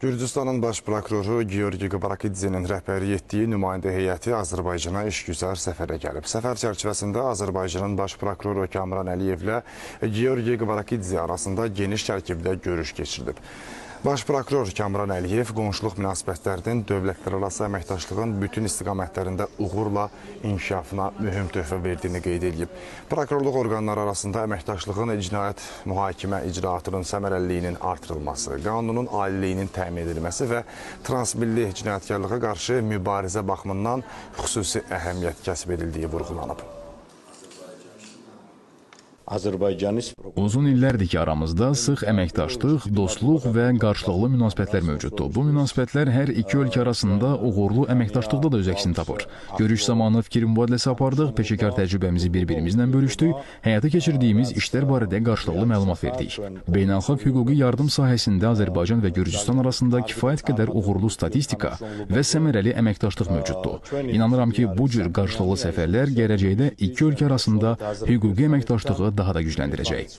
Gürcüstanın baş prokuroru Georgi Qbarakidzenin rəhbərlik etdiyi nümayəndə heyəti Azərbaycana işgüzar səfərə gəlib. Səfər çərçivəsində Azərbaycanın baş prokuroru Kamran Əliyevlə Georgi Qbarakidze arasında geniş tərkibdə görüş keçirilib. Baş prokuror Kamran Əliyev qonşuluq münasibətlərinin dövlətlərarası əməkdaşlığın bütün istiqamətlərində uğurla inkişafına mühüm töhfə verdiyini qeyd edib. Prokurorluq orqanları arasında əməkdaşlığın cinayət mühakimə icraatının səmərəliliyinin artırılması, qanunun aliliyinin təmin edilməsi və transmilli cinayətkarlığa qarşı mübarizə baxımından xüsusi əhəmiyyət kəsb edildiyi vurğulanıb. Uzun illərdir ki, aramızda sıx əməkdaşlıq, dostluq və qarşılıqlı münasibətlər mövcuddur. Bu münasibətlər hər iki ölkə arasında uğurlu əməkdaşlıqda da öz əksini tapır. Görüş zamanı fikir mübadiləsi apardıq, peşəkar təcrübəmizi bir-birimizlə bölüşdük, həyata keçirdiyimiz işlər barədə qarşılıqlı məlumat verdik. Beynəlxalq hüquqi yardım sahəsində Azərbaycan və Gürcüstan arasında kifayət qədər uğurlu statistika və səmərəli əməkdaşlıq mövcuddur. İnanıram ki, bu cür qarşılıqlı səfərlər gələcəkdə iki ölkə arasında hüquqi əməkdaşlığı daha da gücləndirəcək.